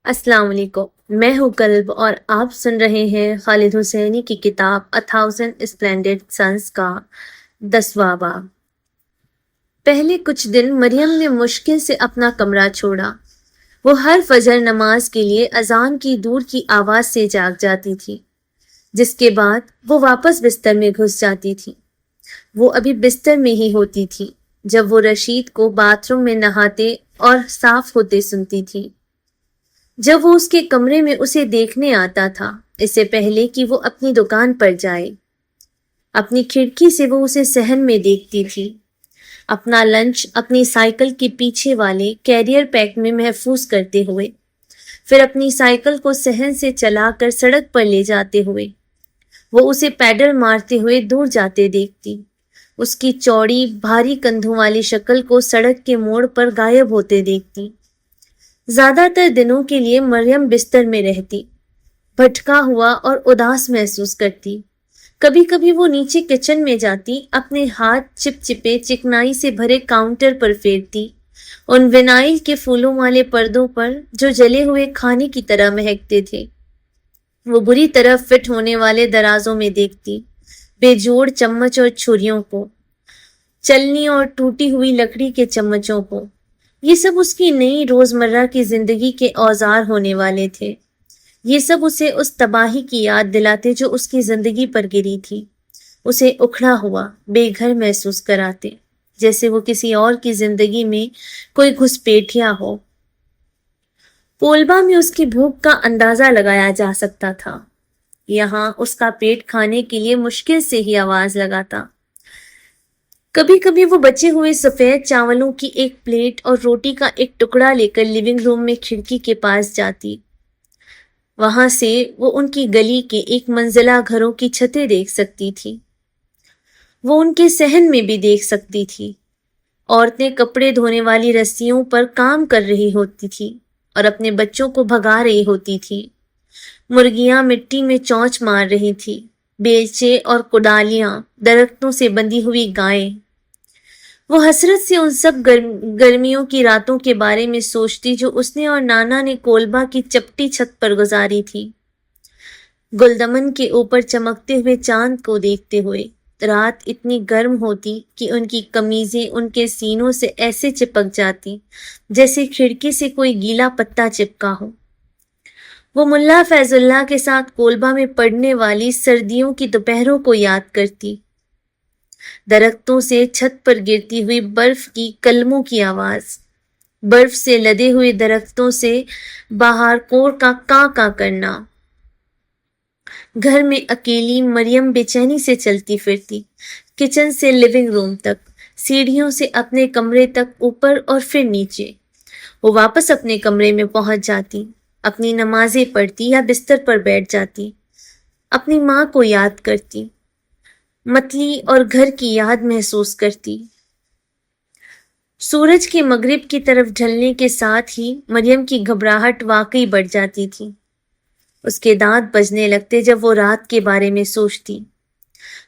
السلام علیکم، میں ہوں کلب اور آپ سن رہے ہیں خالد حسینی کی کتاب A Thousand Splendid Suns کا 10واں باب۔ پہلے کچھ دن مریم نے مشکل سے اپنا کمرہ چھوڑا۔ وہ ہر فجر نماز کے لیے اذان کی دور کی آواز سے جاگ جاتی تھی، جس کے بعد وہ واپس بستر میں گھس جاتی تھی۔ وہ ابھی بستر میں ہی ہوتی تھی جب وہ رشید کو باتھ روم میں نہاتے اور صاف ہوتے سنتی تھی۔ جب وہ اس کے کمرے میں اسے دیکھنے آتا تھا، اس سے پہلے کہ وہ اپنی دکان پر جائے، اپنی کھڑکی سے وہ اسے صحن میں دیکھتی تھی، اپنا لنچ اپنی سائیکل کے پیچھے والے کیریئر پیک میں محفوظ کرتے ہوئے، پھر اپنی سائیکل کو صحن سے چلا کر سڑک پر لے جاتے ہوئے وہ اسے پیڈل مارتے ہوئے دور جاتے دیکھتی، اس کی چوڑی بھاری کندھوں والی شکل کو سڑک کے موڑ پر غائب ہوتے دیکھتی۔ زیادہ تر دنوں کے لیے مریم بستر میں رہتی، بھٹکا ہوا اور اداس محسوس کرتی۔ کبھی کبھی وہ نیچے کچن میں جاتی، اپنے ہاتھ چپچپے چکنائی سے بھرے کاؤنٹر پر پھیرتی، ان وینائل کے پھولوں والے پردوں پر جو جلے ہوئے کھانے کی طرح مہکتے تھے۔ وہ بری طرح فٹ ہونے والے درازوں میں دیکھتی، بے جوڑ چمچ اور چھریوں کو، چلنی اور ٹوٹی ہوئی لکڑی کے چمچوں کو۔ یہ سب اس کی نئی روزمرہ کی زندگی کے اوزار ہونے والے تھے۔ یہ سب اسے اس تباہی کی یاد دلاتے جو اس کی زندگی پر گری تھی، اسے اکھڑا ہوا بے گھر محسوس کراتے، جیسے وہ کسی اور کی زندگی میں کوئی گھسپیٹیا ہو۔ پولبا میں اس کی بھوک کا اندازہ لگایا جا سکتا تھا، یہاں اس کا پیٹ کھانے کے لیے مشکل سے ہی آواز لگاتا۔ کبھی کبھی وہ بچے ہوئے سفید چاولوں کی ایک پلیٹ اور روٹی کا ایک ٹکڑا لے کر لیونگ روم میں کھڑکی کے پاس جاتی۔ وہاں سے وہ ان کی گلی کے ایک منزلہ گھروں کی چھتیں دیکھ سکتی تھی۔ وہ ان کے صحن میں بھی دیکھ سکتی تھی۔ عورتیں کپڑے دھونے والی رسیوں پر کام کر رہی ہوتی تھی اور اپنے بچوں کو بھگا رہی ہوتی تھی۔ مرغیاں مٹی میں چونچ مار رہی تھی، بیلچے اور کدالیاں، درختوں سے بندھی ہوئی گائیں۔ وہ حسرت سے ان سب گرمیوں کی راتوں کے بارے میں سوچتی جو اس نے اور نانا نے کولبا کی چپٹی چھت پر گزاری تھی، گلدمن کے اوپر چمکتے ہوئے چاند کو دیکھتے ہوئے۔ رات اتنی گرم ہوتی کہ ان کی قمیضیں ان کے سینوں سے ایسے چپک جاتی جیسے کھڑکی سے کوئی گیلا پتا چپکا ہو۔ وہ ملا فیض اللہ کے ساتھ کولبا میں پڑنے والی سردیوں کی دوپہروں کو یاد کرتی، درختوں سے چھت پر گرتی ہوئی برف کی کلموں کی آواز، برف سے لدے ہوئے درختوں سے باہر کور کا کاں کاں کرنا۔ گھر میں اکیلی مریم بے چینی سے چلتی پھرتی، کچن سے لیونگ روم تک، سیڑھیوں سے اپنے کمرے تک اوپر اور پھر نیچے۔ وہ واپس اپنے کمرے میں پہنچ جاتی، اپنی نمازیں پڑھتی یا بستر پر بیٹھ جاتی، اپنی ماں کو یاد کرتی، متلی اور گھر کی یاد محسوس کرتی۔ سورج کے مغرب کی طرف ڈھلنے کے ساتھ ہی مریم کی گھبراہٹ واقعی بڑھ جاتی تھی۔ اس کے دانت بجنے لگتے جب وہ رات کے بارے میں سوچتی،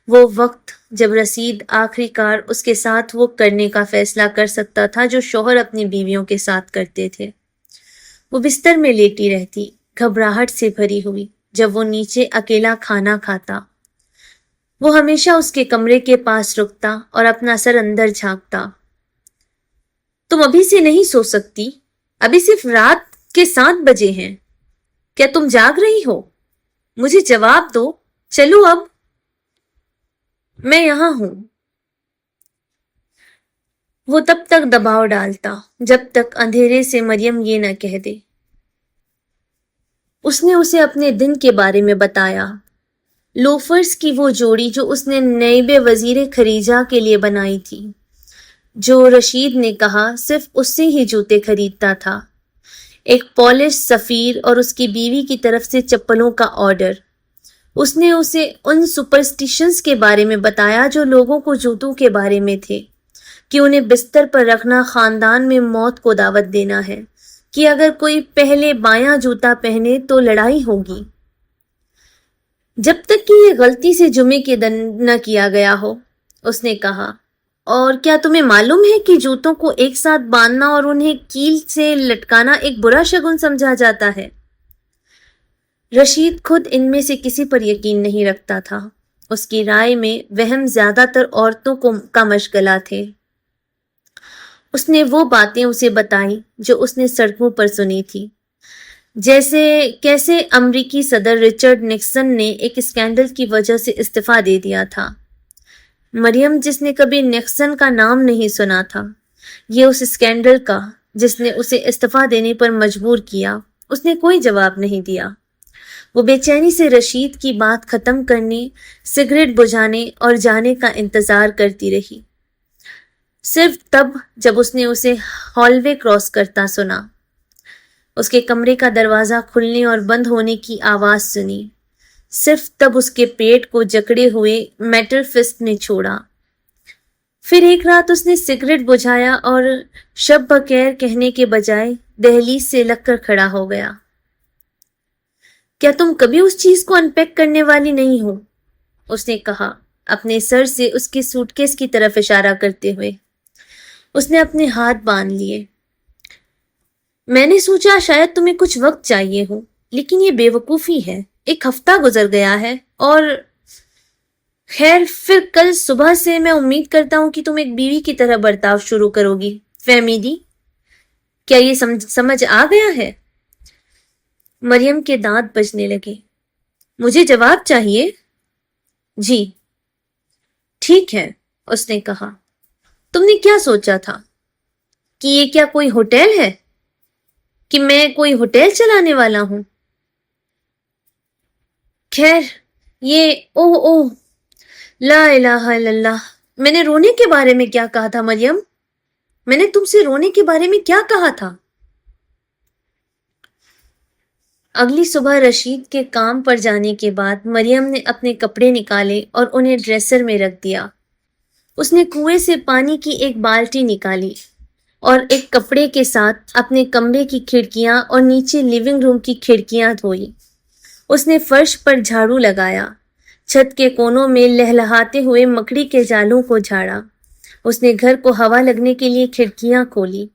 وہ وقت جب رشید آخری کار اس کے ساتھ وہ کرنے کا فیصلہ کر سکتا تھا جو شوہر اپنی بیویوں کے ساتھ کرتے تھے۔ وہ بستر میں لیٹی رہتی، گھبراہٹ سے بھری ہوئی، جب وہ نیچے اکیلا کھانا کھاتا۔ وہ ہمیشہ اس کے کمرے کے پاس رکتا اور اپنا سر اندر جھانکتا۔ تم ابھی سے نہیں سو سکتی؟ ابھی صرف رات کے 7 بجے ہیں۔ کیا تم جاگ رہی ہو؟ مجھے جواب دو، چلو اب۔ میں یہاں ہوں۔ وہ تب تک دباؤ ڈالتا جب تک اندھیرے سے مریم یہ نہ کہہ دے۔ اس نے اسے اپنے دن کے بارے میں بتایا، لوفرز کی وہ جوڑی جو اس نے نائب وزیر خریجہ کے لیے بنائی تھی، جو رشید نے کہا صرف اس سے ہی جوتے خریدتا تھا، ایک پالش سفیر اور اس کی بیوی کی طرف سے چپلوں کا آرڈر۔ اس نے اسے ان سپرسٹیشنز کے بارے میں بتایا جو لوگوں کو جوتوں کے بارے میں تھے، کہ انہیں بستر پر رکھنا خاندان میں موت کو دعوت دینا ہے، کہ اگر کوئی پہلے بایاں جوتا پہنے تو لڑائی ہوگی، جب تک کہ یہ غلطی سے جمعے کے دن نہ کیا گیا ہو۔ اس نے کہا، اور کیا تمہیں معلوم ہے کہ جوتوں کو ایک ساتھ باندھنا اور انہیں کیل سے لٹکانا ایک برا شگن سمجھا جاتا ہے؟ رشید خود ان میں سے کسی پر یقین نہیں رکھتا تھا۔ اس کی رائے میں وہم زیادہ تر عورتوں کا مشغلہ تھے۔ اس نے وہ باتیں اسے بتائیں جو اس نے سڑکوں پر سنی تھی، جیسے کیسے امریکی صدر رچرڈ نکسن نے ایک اسکینڈل کی وجہ سے استعفیٰ دے دیا تھا۔ مریم، جس نے کبھی نکسن کا نام نہیں سنا تھا، یہ اس اسکینڈل کا جس نے اسے استعفیٰ دینے پر مجبور کیا، اس نے کوئی جواب نہیں دیا۔ وہ بے چینی سے رشید کی بات ختم کرنے، سگریٹ بجھانے اور جانے کا انتظار کرتی رہی، صرف تب جب اس نے اسے ہال وے کراس کرتا سنا، اس کے کمرے کا دروازہ کھلنے اور بند ہونے کی آواز سنی، صرف تب اس کے پیٹ کو جکڑے ہوئے میٹل فسٹ نے چھوڑا۔ پھر ایک رات اس نے سگریٹ بجھایا اور شب بخیر کہنے کے بجائے دہلیز سے لگ کر کھڑا ہو گیا۔ کیا تم کبھی اس چیز کو انپیک کرنے والی نہیں ہو؟ اس نے کہا، اپنے سر سے اس کے سوٹ کیس کی طرف اشارہ کرتے ہوئے۔ اس نے اپنے ہاتھ باندھ لیے۔ میں نے سوچا شاید تمہیں کچھ وقت چاہیے ہو، لیکن یہ بے وقوفی ہے۔ ایک ہفتہ گزر گیا ہے اور خیر، پھر کل صبح سے میں امید کرتا ہوں کہ تم ایک بیوی کی طرح برتاؤ شروع کرو گی، فہمیدی؟ کیا یہ سمجھ آ گیا ہے؟ مریم کے دانت بجنے لگے۔ مجھے جواب چاہیے۔ جی ٹھیک ہے، اس نے کہا۔ تم نے کیا سوچا تھا کہ یہ کیا کوئی ہوٹل ہے، کہ میں کوئی ہوٹل چلانے والا ہوں؟ خیر، یہ اوہ لا الہ الا اللہ، میں نے رونے کے بارے میں کیا کہا تھا مریم؟ میں نے تم سے رونے کے بارے میں کیا کہا تھا؟ اگلی صبح رشید کے کام پر جانے کے بعد مریم نے اپنے کپڑے نکالے اور انہیں ڈریسر میں رکھ دیا۔ اس نے کنویں سے پانی کی ایک بالٹی نکالی اور ایک کپڑے کے ساتھ اپنے کمرے کی کھڑکیاں اور نیچے لیونگ روم کی کھڑکیاں دھوئی۔ اس نے فرش پر جھاڑو لگایا، چھت کے کونوں میں لہلہاتے ہوئے مکڑی کے جالوں کو جھاڑا۔ اس نے گھر کو ہوا لگنے کے لیے کھڑکیاں کھولی۔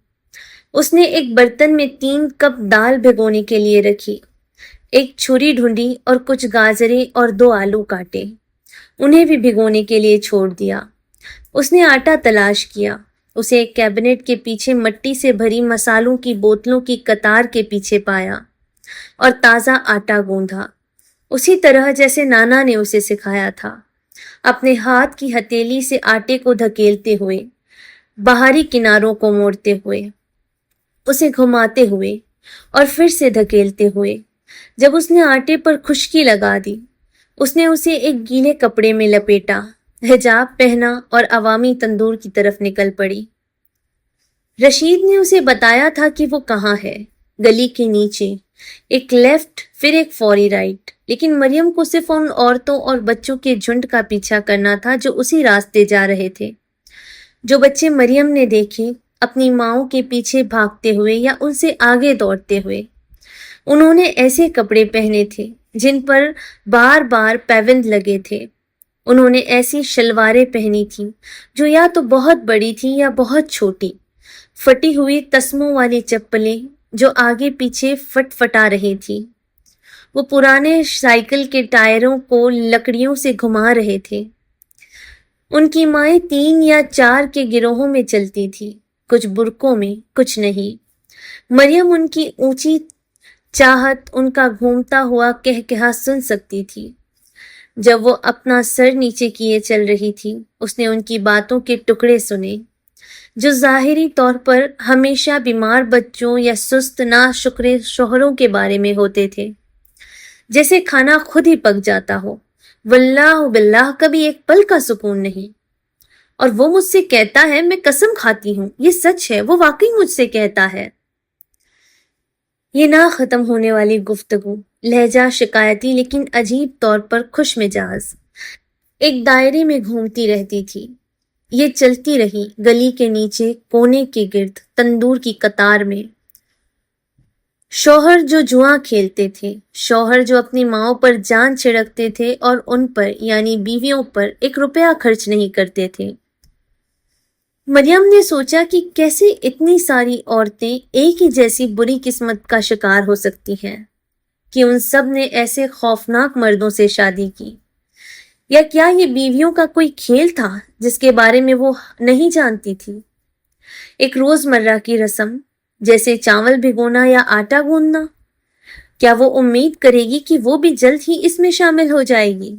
اس نے ایک برتن میں 3 کپ دال بھگونے کے لیے رکھی، ایک چھری ڈھونڈی اور کچھ گاجریں اور 2 آلو کاٹے، انہیں بھی بھگونے کے لیے چھوڑ دیا۔ اس نے آٹا تلاش کیا، اسے ایک کیبنٹ کے پیچھے مٹی سے بھری مسالوں کی بوتلوں کی قطار کے پیچھے پایا اور تازہ آٹا گوندھا، اسی طرح جیسے نانا نے اسے سکھایا تھا، اپنے ہاتھ کی ہتھیلی سے آٹے کو دھکیلتے ہوئے، باہری کناروں کو موڑتے ہوئے، اسے گھماتے ہوئے اور پھر سے دھکیلتے ہوئے۔ جب اس نے آٹے پر خشکی لگا دی، اس نے اسے ایک گیلے کپڑے میں لپیٹا، حجاب پہنا اور عوامی تندور کی طرف نکل پڑی۔ رشید نے اسے بتایا تھا کہ وہ کہاں ہے، گلی کے نیچے، ایک لیفٹ پھر ایک فوری رائٹ، لیکن مریم کو صرف ان عورتوں اور بچوں کے جھنڈ کا پیچھا کرنا تھا جو اسی راستے جا رہے تھے۔ جو بچے مریم نے دیکھے اپنی ماؤں کے پیچھے بھاگتے ہوئے یا ان سے آگے دوڑتے ہوئے، انہوں نے ایسے کپڑے پہنے تھے جن پر بار بار پیوند لگے تھے، انہوں نے ایسی شلواریں پہنی تھیں جو یا تو بہت بڑی تھیں یا بہت چھوٹی، پھٹی ہوئی تسموں والی چپلیں جو آگے پیچھے فٹ فٹا رہی تھی۔ وہ پرانے سائیکل کے ٹائروں کو لکڑیوں سے گھما رہے تھے۔ ان کی مائیں 3 یا 4 کے گروہوں میں چلتی تھی، کچھ برقعوں میں، کچھ نہیں۔ مریم ان کی اونچی چاہت، ان کا گھومتا ہوا کہکہا سن سکتی تھی۔ جب وہ اپنا سر نیچے کیے چل رہی تھی، اس نے ان کی باتوں کے ٹکڑے سنے جو ظاہری طور پر ہمیشہ بیمار بچوں یا سست ناشکر شوہروں کے بارے میں ہوتے تھے، جیسے کھانا خود ہی پک جاتا ہو، واللہ باللہ کبھی ایک پل کا سکون نہیں۔ اور وہ مجھ سے کہتا ہے، میں قسم کھاتی ہوں یہ سچ ہے، وہ واقعی مجھ سے کہتا ہے۔ یہ نہ ختم ہونے والی گفتگو، لہجہ شکایتی لیکن عجیب طور پر خوش مزاج، ایک دائرے میں گھومتی رہتی تھی۔ یہ چلتی رہی گلی کے نیچے، کونے کے گرد، تندور کی قطار میں۔ شوہر جو جوا کھیلتے تھے، شوہر جو اپنی ماؤں پر جان چھڑکتے تھے اور ان پر یعنی بیویوں پر 1 روپیہ خرچ نہیں کرتے تھے۔ مریم نے سوچا کہ کیسے اتنی ساری عورتیں ایک ہی جیسی بری قسمت کا شکار ہو سکتی ہیں کہ ان سب نے ایسے خوفناک مردوں سے شادی کی، یا کیا یہ بیویوں کا کوئی کھیل تھا جس کے بارے میں وہ نہیں جانتی تھی؟ ایک روزمرہ کی رسم جیسے چاول بھگونا یا آٹا گوندنا، کیا وہ امید کرے گی کہ وہ بھی جلد ہی اس میں شامل ہو جائے گی؟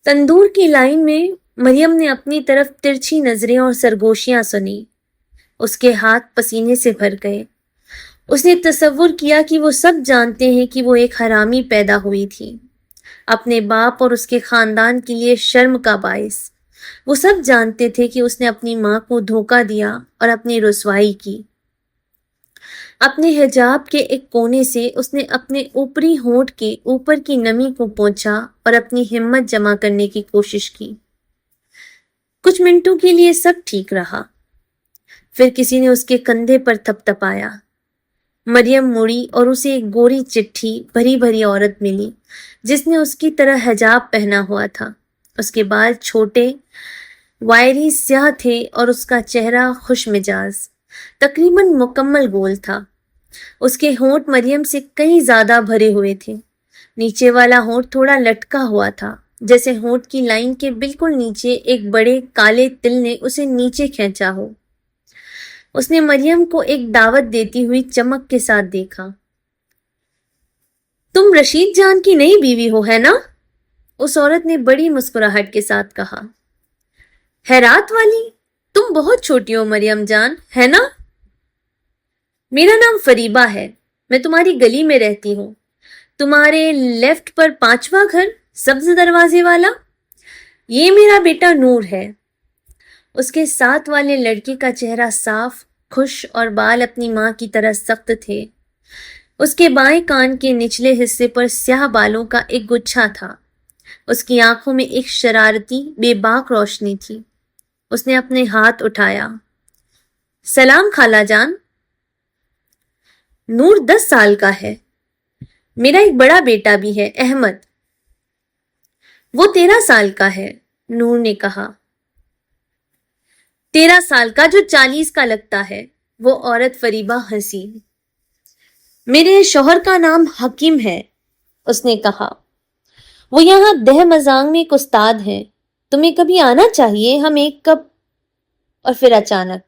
تندور کی لائن میں مریم نے اپنی طرف ترچھی نظریں اور سرگوشیاں سنی۔ اس کے ہاتھ پسینے سے بھر گئے۔ اس نے تصور کیا کہ وہ سب جانتے ہیں کہ وہ ایک حرامی پیدا ہوئی تھی، اپنے باپ اور اس کے خاندان کے لیے شرم کا باعث۔ وہ سب جانتے تھے کہ اس نے اپنی ماں کو دھوکہ دیا اور اپنی رسوائی کی۔ اپنے حجاب کے ایک کونے سے اس نے اپنے اوپری ہونٹ کے اوپر کی نمی کو پونچھا اور اپنی ہمت جمع کرنے کی کوشش کی۔ کچھ منٹوں کے لیے سب ٹھیک رہا، پھر کسی نے اس کے کندھے پر تھپ تھپایا۔ مریم مڑی اور اسے ایک گوری چٹھی بھری بھری عورت ملی جس نے اس کی طرح حجاب پہنا ہوا تھا۔ اس کے بال چھوٹے وائری سیاہ تھے اور اس کا چہرہ خوش مزاج، تقریباً مکمل گول تھا۔ اس کے ہونٹ مریم سے کہیں زیادہ بھرے ہوئے تھے۔ نیچے والا ہونٹ تھوڑا لٹکا ہوا تھا، جیسے ہونٹ کی لائن کے بالکل نیچے ایک بڑے کالے تل نے اسے نیچے کھینچا ہو۔ اس نے مریم کو ایک دعوت دیتی ہوئی چمک کے ساتھ دیکھا۔ تم رشید جان کی نئی بیوی ہو، ہے نا؟ اس عورت نے بڑی مسکراہٹ کے ساتھ کہا۔ حیرات والی، تم بہت چھوٹی ہو مریم جان، ہے نا؟ میرا نام فریبہ ہے، میں تمہاری گلی میں رہتی ہوں، تمہارے لیفٹ پر 5واں گھر، سبز دروازے والا۔ یہ میرا بیٹا نور ہے۔ اس کے ساتھ والے لڑکے کا چہرہ صاف، خوش اور بال اپنی ماں کی طرح سخت تھے۔ اس کے بائیں کان کے نچلے حصے پر سیاہ بالوں کا ایک گچھا تھا۔ اس کی آنکھوں میں ایک شرارتی، بے باک روشنی تھی۔ اس نے اپنے ہاتھ اٹھایا۔ سلام خالہ جان۔ نور 10 سال کا ہے۔ میرا ایک بڑا بیٹا بھی ہے، احمد۔ وہ 13 سال کا ہے، نور نے کہا۔ 13 سال کا جو 40 کا لگتا ہے، وہ عورت فریبہ ہنسی۔ میرے شوہر کا نام حکیم ہے، اس نے کہا۔ وہ یہاں دہ مزاق میں ایک استاد ہیں، تمہیں کبھی آنا چاہیے، ہم ایک کپ۔ اور پھر اچانک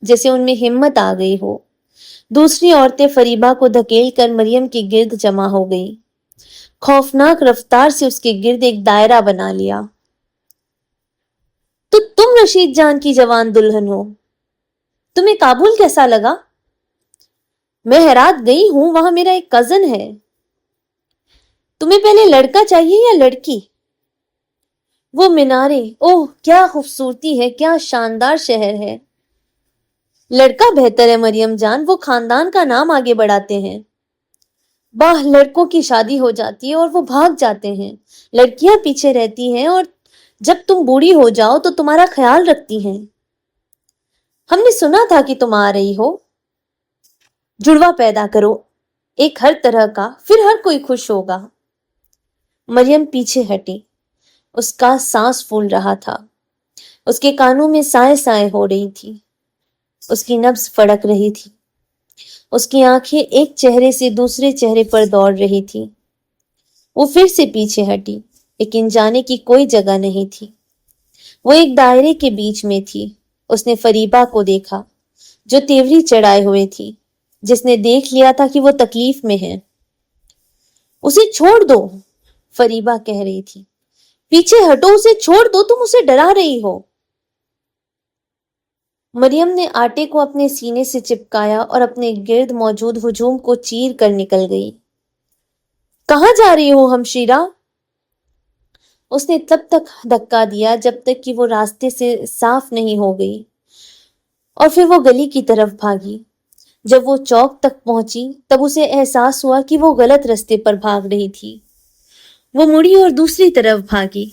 جیسے ان میں ہمت آ گئی ہو، دوسری عورتیں فریبہ کو دھکیل کر مریم کے گرد جمع ہو گئی، خوفناک رفتار سے اس کے گرد ایک دائرہ بنا لیا۔ تو تم رشید جان کی جوان دلہن ہو، تمہیں کابل کیسا لگا؟ میں ہرات گئی ہوں، وہاں میرا ایک کزن ہے۔ تمہیں پہلے لڑکا چاہیے یا لڑکی؟ وہ میناریں، اوہ کیا خوبصورتی ہے، کیا شاندار شہر ہے۔ لڑکا بہتر ہے مریم جان، وہ خاندان کا نام آگے بڑھاتے ہیں۔ باہ، لڑکوں کی شادی ہو جاتی ہے اور وہ بھاگ جاتے ہیں، لڑکیاں پیچھے رہتی ہیں اور جب تم بوڑھی ہو جاؤ تو تمہارا خیال رکھتی ہیں۔ ہم نے سنا تھا کہ تم آ رہی ہو، جڑوا پیدا کرو، ایک ہر طرح کا، پھر ہر کوئی خوش ہوگا۔ مریم پیچھے ہٹی، اس کا سانس پھول رہا تھا، اس کے کانوں میں سائے سائے ہو رہی تھی، اس کی نبض پھڑک رہی تھی، اس کی آنکھیں ایک چہرے سے دوسرے چہرے پر دوڑ رہی تھی۔ وہ پھر سے پیچھے ہٹی، لیکن جانے کی کوئی جگہ نہیں تھی۔ وہ ایک دائرے کے بیچ میں تھی۔ اس نے فریبہ کو دیکھا جو تیوری چڑھائے ہوئے تھی، جس نے دیکھ لیا تھا کہ وہ تکلیف میں ہے۔ اسے چھوڑ دو، فریبہ کہہ رہی تھی، پیچھے ہٹو، اسے چھوڑ دو، تم اسے ڈرا رہی ہو۔ مریم نے آٹے کو اپنے سینے سے چپکایا اور اپنے گرد موجود ہجوم کو چیر کر نکل گئی۔ کہاں جا رہی ہو ہمشیرہ؟ اس نے تب تک دھکا دیا جب تک کہ وہ راستے سے صاف نہیں ہو گئی، اور پھر وہ گلی کی طرف بھاگی۔ جب وہ چوک تک پہنچی تب اسے احساس ہوا کہ وہ غلط راستے پر بھاگ رہی تھی۔ وہ مڑی اور دوسری طرف بھاگی،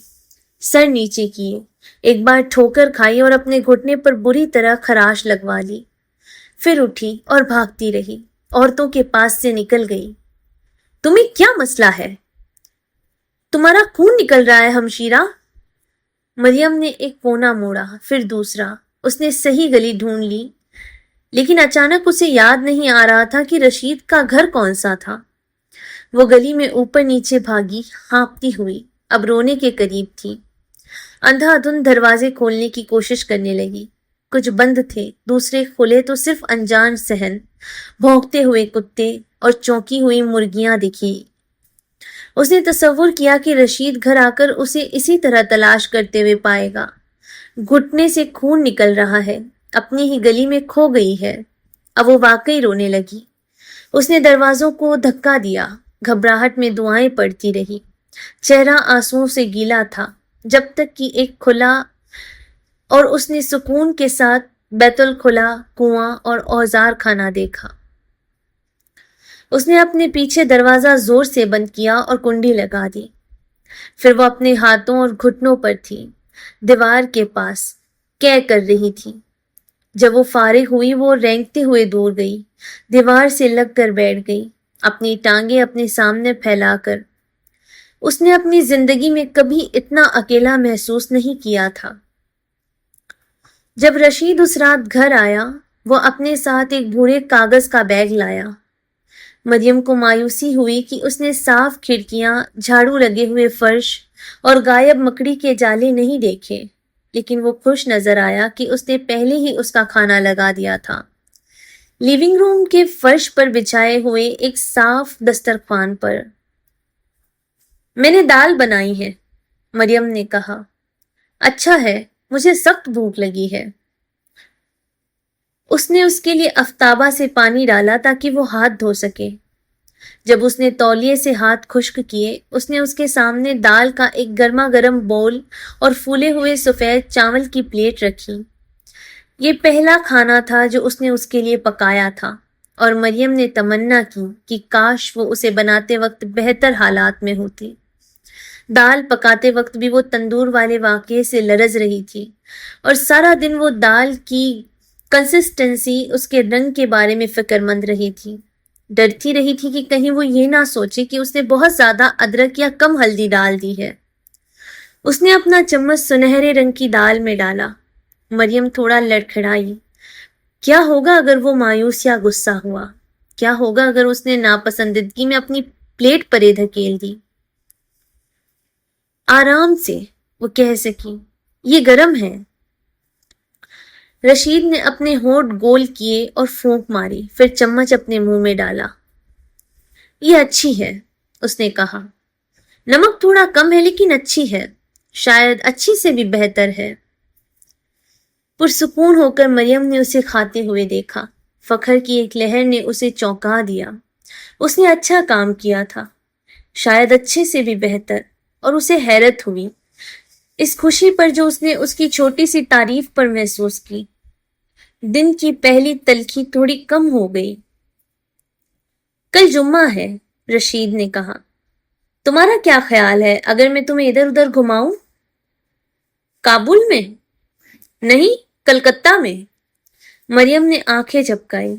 سر نیچے کیے، ایک بار ٹھوکر کھائی اور اپنے گھٹنے پر بری طرح خراش لگوا لی، پھر اٹھی اور بھاگتی رہی، عورتوں کے پاس سے نکل گئی۔ تمہیں کیا مسئلہ ہے؟ تمہارا خون نکل رہا ہے ہمشیرہ۔ مریم نے ایک کونا موڑا، پھر دوسرا، اس نے صحیح گلی ڈھونڈ لی، لیکن اچانک اسے یاد نہیں آ رہا تھا کہ رشید کا گھر کون سا تھا۔ وہ گلی میں اوپر نیچے بھاگی، ہانپتی ہوئی، اب رونے کے قریب تھی۔ اندھا دھند دروازے کھولنے کی کوشش کرنے لگی، کچھ بند تھے، دوسرے کھلے تو صرف انجان صحن، بھونکتے ہوئے کتے اور چونکی ہوئی مرغیاں دکھی۔ اس نے تصور کیا کہ رشید گھر آ کر اسے اسی طرح تلاش کرتے ہوئے پائے گا، گھٹنے سے خون نکل رہا ہے، اپنی ہی گلی میں کھو گئی ہے۔ اب وہ واقعی رونے لگی۔ اس نے دروازوں کو دھکا دیا، گھبراہٹ میں دعائیں پڑتی رہی، چہرہ آنسوؤں سے گیلا تھا، جب تک کہ ایک کھلا اور اس نے سکون کے ساتھ بیت الخلا، کنواں اور اوزار خانہ دیکھا۔ اس نے اپنے پیچھے دروازہ زور سے بند کیا اور کنڈی لگا دی۔ پھر وہ اپنے ہاتھوں اور گھٹنوں پر تھی، دیوار کے پاس کہہ کر رہی تھی۔ جب وہ فارغ ہوئی وہ رینگتے ہوئے دور گئی، دیوار سے لگ کر بیٹھ گئی، اپنی ٹانگیں اپنے سامنے پھیلا کر۔ اس نے اپنی زندگی میں کبھی اتنا اکیلا محسوس نہیں کیا تھا۔ جب رشید اس رات گھر آیا، وہ اپنے ساتھ ایک بھورے کاغذ کا بیگ لایا۔ مریم کو مایوسی ہوئی کہ اس نے صاف کھڑکیاں، جھاڑو لگے ہوئے فرش اور غائب مکڑی کے جالے نہیں دیکھے، لیکن وہ خوش نظر آیا کہ اس نے پہلے ہی اس کا کھانا لگا دیا تھا۔ لیونگ روم کے فرش پر بچھائے ہوئے ایک صاف دسترخوان پر۔ میں نے دال بنائی ہے، مریم نے کہا۔ اچھا ہے، مجھے سخت بھوک لگی ہے۔ اس نے اس کے لیے افتابہ سے پانی ڈالا تاکہ وہ ہاتھ دھو سکے۔ جب اس نے تولیے سے ہاتھ خشک کیے، اس نے اس کے سامنے دال کا ایک گرما گرم بول اور پھولے ہوئے سفید چاول کی پلیٹ رکھی۔ یہ پہلا کھانا تھا جو اس نے اس کے لیے پکایا تھا، اور مریم نے تمنا کی کہ کاش وہ اسے بناتے وقت بہتر حالات میں ہوتی۔ دال پکاتے وقت بھی وہ تندور والے واقعے سے لرز رہی تھی، اور سارا دن وہ دال کی کنسسٹنسی، اس کے رنگ کے بارے میں فکر مند رہی تھی۔ ڈرتی رہی تھی کہ کہیں وہ یہ نہ سوچے کہ اس نے بہت زیادہ ادرک یا کم ہلدی ڈال دی ہے۔ اس نے اپنا چمچ سنہرے رنگ کی دال میں ڈالا۔ مریم تھوڑا لڑکھڑائی۔ کیا ہوگا اگر وہ مایوس یا غصہ ہوا؟ کیا ہوگا اگر اس نے ناپسندیدگی میں اپنی پلیٹ پرے دھکیل دی؟ آرام سے، وہ کہہ سکی، یہ گرم ہے۔ رشید نے اپنے ہونٹ گول کیے اور پھونک ماری، پھر چمچ اپنے منہ میں ڈالا۔ یہ اچھی ہے، اس نے کہا۔ نمک تھوڑا کم ہے لیکن اچھی ہے، شاید اچھی سے بھی بہتر ہے۔ پرسکون ہو کر مریم نے اسے کھاتے ہوئے دیکھا۔ فخر کی ایک لہر نے اسے چونکا دیا۔ اس نے اچھا کام کیا تھا، شاید اچھے سے بھی بہتر، اور اسے حیرت ہوئی اس خوشی پر جو اس نے اس کی چھوٹی سی تعریف پر محسوس کی۔ دن کی پہلی تلخی تھوڑی کم ہو گئی۔ کل جمعہ ہے، رشید نے کہا۔ تمہارا کیا خیال ہے اگر میں تمہیں ادھر ادھر گھماؤں؟ کابل میں؟ نہیں، کلکتہ میں۔ مریم نے آنکھیں جھپکائی۔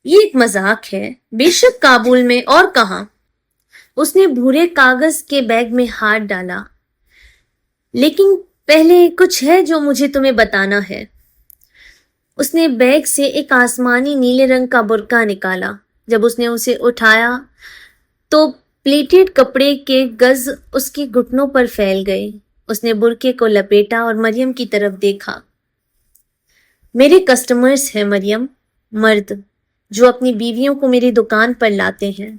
یہ ایک مذاق ہے، بے شک کابل میں، اور کہاں؟ اس نے بھورے کاغذ کے بیگ میں ہاتھ ڈالا۔ لیکن پہلے کچھ ہے جو مجھے تمہیں بتانا ہے۔ اس نے بیگ سے ایک آسمانی نیلے رنگ کا برقع نکالا۔ جب اس نے اسے اٹھایا تو پلیٹڈ کپڑے کے گز اس کے گھٹنوں پر پھیل گئے۔ اس نے برقعے کو لپیٹا اور مریم کی طرف دیکھا۔ میرے کسٹمرز ہیں مریم، مرد جو اپنی بیویوں کو میری دکان پر لاتے ہیں۔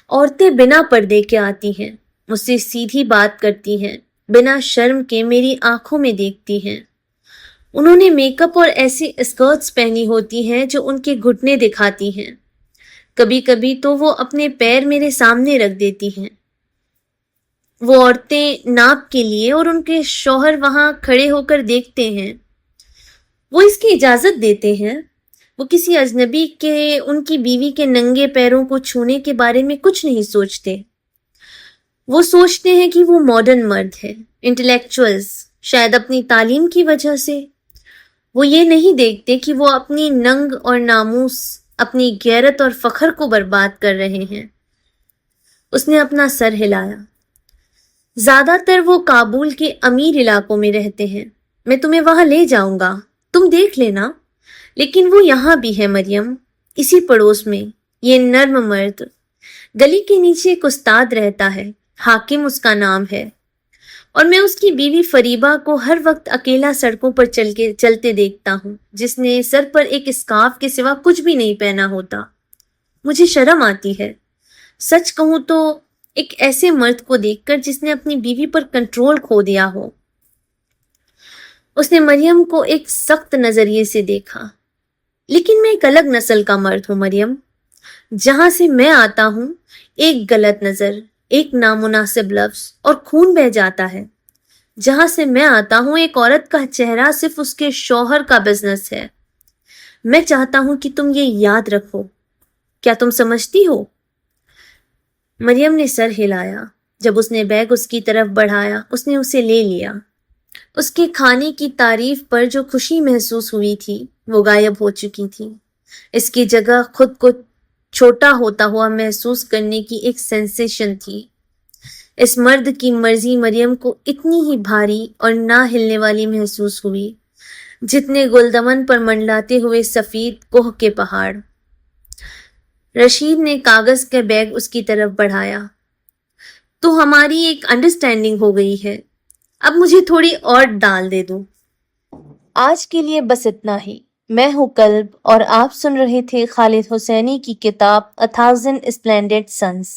عورتیں بنا پردے کے آتی ہیں، مجھ سے سیدھی بات کرتی ہیں، بنا شرم کے میری آنکھوں میں دیکھتی ہیں۔ انہوں نے میک اپ اور ایسی اسکرٹس پہنی ہوتی ہیں جو ان کے گھٹنے دکھاتی ہیں۔ کبھی کبھی تو وہ اپنے پیر میرے سامنے رکھ دیتی ہیں۔ وہ عورتیں ناپ کے لیے، اور ان کے شوہر وہاں کھڑے ہو کر دیکھتے ہیں۔ وہ اس کی اجازت دیتے ہیں۔ وہ کسی اجنبی کے ان کی بیوی کے ننگے پیروں کو چھونے کے بارے میں کچھ نہیں سوچتے۔ وہ سوچتے ہیں کہ وہ ماڈرن مرد ہے، انٹلیکچوئلز، شاید اپنی تعلیم کی وجہ سے۔ وہ یہ نہیں دیکھتے کہ وہ اپنی ننگ اور ناموس، اپنی غیرت اور فخر کو برباد کر رہے ہیں۔ اس نے اپنا سر ہلایا۔ زیادہ تر وہ کابل کے امیر علاقوں میں رہتے ہیں، میں تمہیں وہاں لے جاؤں گا، تم دیکھ لینا. لیکن وہ یہاں بھی ہے مریم، اسی پڑوس میں. یہ نرم مرد گلی کے نیچے ایک استاد رہتا ہے، حاکم اس کا نام ہے، اور میں اس کی بیوی فریبہ کو ہر وقت اکیلا سڑکوں پر چلتے دیکھتا ہوں، جس نے سر پر ایک اسکارف کے سوا کچھ بھی نہیں پہنا ہوتا. مجھے شرم آتی ہے، سچ کہوں تو، ایک ایسے مرد کو دیکھ کر جس نے اپنی بیوی پر کنٹرول کھو دیا ہو. اس نے مریم کو ایک سخت نظریے سے دیکھا. لیکن میں ایک الگ نسل کا مرد ہوں مریم. جہاں سے میں آتا ہوں، ایک غلط نظر، ایک نامناسب لفظ اور خون بہہ جاتا ہے. جہاں سے میں آتا ہوں، ایک عورت کا چہرہ صرف اس کے شوہر کا بزنس ہے. میں چاہتا ہوں کہ تم یہ یاد رکھو. کیا تم سمجھتی ہو؟ مریم نے سر ہلایا. جب اس نے بیگ اس کی طرف بڑھایا، اس نے اسے لے لیا. اس کے کھانے کی تعریف پر جو خوشی محسوس ہوئی تھی وہ غائب ہو چکی تھی. اس کی جگہ خود کو چھوٹا ہوتا ہوا محسوس کرنے کی ایک سینسیشن تھی. اس مرد کی مرضی مریم کو اتنی ہی بھاری اور نہ ہلنے والی محسوس ہوئی جتنے گلدمن پر منڈلاتے ہوئے سفید کوہ کے پہاڑ. رشید نے کاغذ کا بیگ اس کی طرف بڑھایا. تو ہماری ایک انڈرسٹینڈنگ ہو گئی ہے، اب مجھے تھوڑی اور ڈال دے دو. آج کے لیے بس اتنا ہی. میں ہوں کلب اور آپ سن رہے تھے خالد حسینی کی کتاب A Thousand Splendid Suns.